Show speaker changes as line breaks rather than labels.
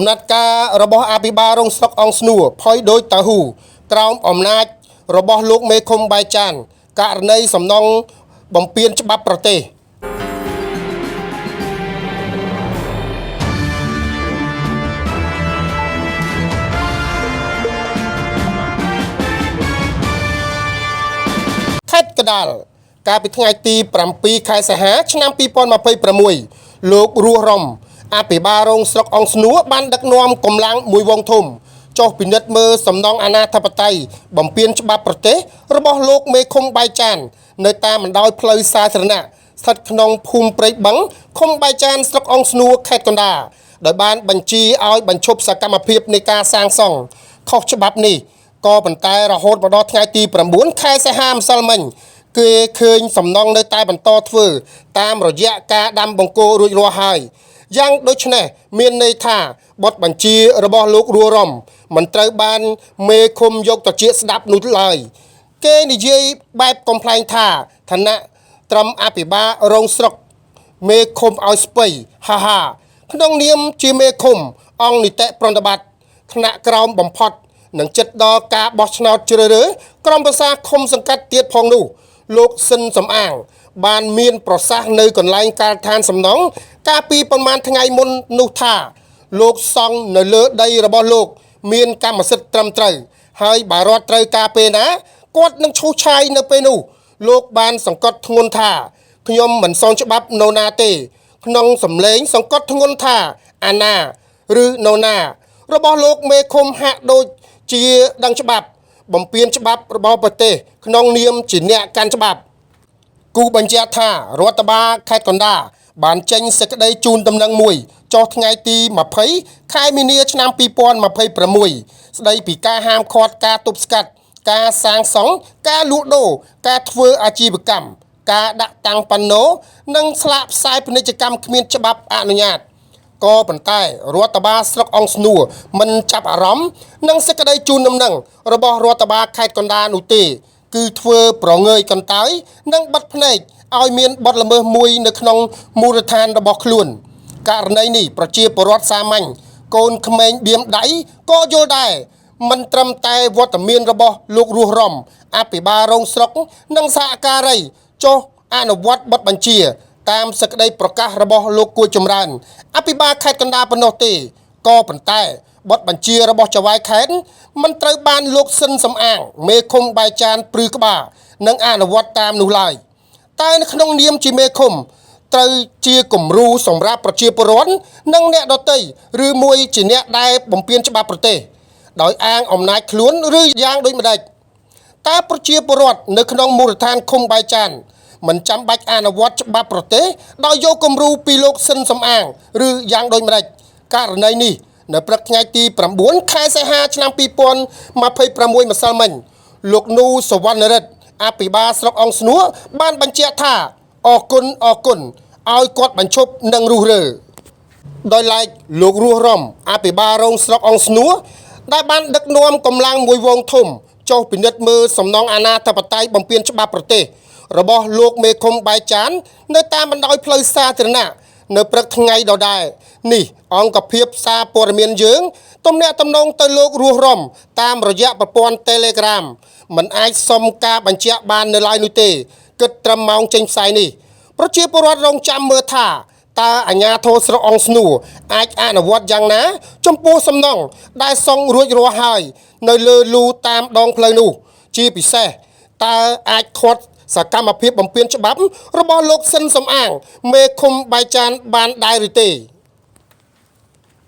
ដំណើរការរបស់អភិបាលរងស្រុកអង្គស្នួរផុយដោយតាហ៊ូក្រោមអំណាចរបស់លោកមេឃុំបាយចានករណីសំណងបំពានច្បាប់ប្រទេសខេត្តកណ្ដាលកាលពីថ្ងៃទី7ខែសីហាឆ្នាំ2026លោករស់រំអភិបាលរងស្រុកអង្គស្នួរបានដឹកនាំកម្លាំងមួយវងធំចុះពិនិត្យមើលសំណងអាណាធិបតេយ្យបំពានច្បាប់ប្រទេសរបស់លោកមេឃុំបាយចាននៅតាមបណ្ដោយផ្លូវសាធារណៈស្ថិតក្នុងភូមិព្រៃបឹងឃុំបាយចានស្រុកអង្គស្នួរខេត្តកណ្ដាលដោយបានបញ្ជាឲ្យបញ្ឈប់សកម្មភាពនៃការសាងសង់ខុសច្បាប់នេះក៏ប៉ុន្តែរហូតមកដល់ថ្ងៃទី9ខែសីហាម្សិលមិញគេឃើញសំណងនៅតែបន្តធ្វើតាមរយៈការដាំបង្គោលរួចរាល់ហើយយ៉ាងដូចនេះមានន័យថាបទបញ្ជារបស់លោករស់រំមិនត្រូវបានមេឃុំយកទៅជាស្ដាប់នោះឡើយគេនិយាយបែបកំ pl ែងថាឋានៈត្រឹមអភិបាលរងស្រុកមេឃុំឲ្យស្ពៃហាហាក្នុងនាមជាមេឃុំអង្គនីតិប្រតិបត្តិថ្នាក់ក្រោមបំផុតនឹងចិត្តដល់ការបោះឆ្នោតជ្រើសរើសក្រុមប្រឹក្សាឃុំសង្កាត់ទៀតផងនោះលោកស៊ិនសំអាងបានមានប្រសាសន៍នៅកន្លែងការដ្ឋានសំណង់កាលពីប្រមាណថ្ងៃមុននោះថាលោកសង់នៅលើដីរបស់លោកមានកម្មសិទ្ធិត្រឹមត្រូវហើយបើរដ្ឋត្រូវការពេលណាគាត់នឹងឈូសឆាយនៅពេលនោះលោកបានសង្កត់ធ្ងន់ថាខ្ញុំមិនសងច្បាប់នរណាទេក្នុងសម្លេងសង្កត់ធ្ងន់ថាអាណាឬនរណារបស់លោកមេឃុំហាក់ដូចជាដឹងច្បាប់បំពានច្បាប់របស់ប្រទេសក្នុងនាមជាអ្នកកាន់ច្បាប់គូបញ្ជាក់ថារដ្ឋបាលខេត្តកណ្ដាលបានចេញសេចក្តីជូនដំណឹងមួយចុះថ្ងៃទី20ខែមីនាឆ្នាំ2026ស្តីពីការហាមឃាត់ការទប់ស្កាត់ការសាងសង់ការលក់ដូរការធ្វើអាជីវកម្មការដាក់តាំងប៉ាណូនិងស្លាកផ្សាយពាណិជ្ជកម្មគ្មានច្បាប់អនុញ្ញាតក៏ប៉ុន្តែរដ្ឋបាលស្រុកអង្គស្នួរមិនចាប់អារម្មណ៍នឹងសេចក្តីជូនដំណឹងរបស់រដ្ឋបាលខេត្តកណ្ដាលនោះទេគឺធ្វើប្រងើយកន្តើយនិងបិទភ្នែកឲ្យមានបទល្មើសមួយនៅក្នុងមូលដ្ឋានរបស់ខ្លួនករណីនេះប្រជាពលរដ្ឋសាមញ្ញកូនក្មេងបៀមដៃក៏យល់ដែរមិនត្រឹមតែវត្តមានរបស់លោករស់រំអភិបាលរងស្រុកនិងសហការីចុះអនុវត្តបទបញ្ជាតាមសេចក្តីប្រកាសរបស់លោកគួយចម្រើនអភិបាលខេត្តកណ្ដាលប៉ុណ្ណោះទេក៏ប៉ុន្តែបទបញ្ជារបស់ចៅហ្វាយខេត្តមិនត្រូវបានលោកស៊ិនសំអាងមេឃុំបាយចានព្រឺក្បាលនិងអនុវត្តតាមនោះឡើយតែនៅក្នុងនាមជាមេឃុំត្រូវជាគំរូសម្រាប់ប្រជាពលរដ្ឋនិងអ្នកដទៃឬមួយជាអ្នកដែលបំពានច្បាប់ប្រទេសដោយអាងអំណាចខ្លួនឬយ៉ាងដូចម្ដេចតែប្រជាពលរដ្ឋនៅក្នុងមូលដ្ឋានឃុំបាយចានមិនចាំបាច់អនុវត្តច្បាប់ប្រទេសដោយយកគំរូពីលោកស៊ិនសំអាងឬយ៉ាងដូចម្ដេចករណីនេះនៅព្រឹកថ្ងៃទី9ខែសីហាឆ្នាំ2026ម្សិលមិញលោកនូសវណ្ណរិទ្ធអភិបាលស្រុកអង្គស្នួរបានបញ្ជាក់ថាអរគុណឲ្យគាត់បញ្ឈប់នឹងរុះរើដោយឡែកលោករស់រំអភិបាលរងស្រុកអង្គស្នួរដែលបានដឹកនាំកម្លាំងមួយវងធំចុះពិនិត្យមើលសំណងអាណាធិបតេយ្យបំពានច្បាប់ប្រទេសរបស់លោកមេឃុំបាយចាននៅតាមបណ្ដោយផ្លូវសាធារណៈនៅព្រឹកថ្ងៃដដែលនេះអង្គភាពសារព័ត៌មានយើងទំនាក់ទំនងទៅលោករស់រំតាមរយៈប្រព័ន្ធ Telegram មិនអាចសុំការបញ្ជាក់បាននៅឡើយនោះទេគិតត្រឹមម៉ោងចេញផ្សាយនេះប្រជាពលរដ្ឋរងចាំមើលថាតើអាជ្ញាធរស្រុកអង្គស្នួរអាចអនុវត្តយ៉ាងណាចំពោះសំណងដែលសង់រួចរាល់ហើយនៅលើលូតាមដងផ្លូវនោះជាពិសេសតើអាចឃាត់សកម្មភាពបំពានច្បាប់របស់លោកស៊ិនសំអាងមេឃុំបាយចានបានដែរឬទេ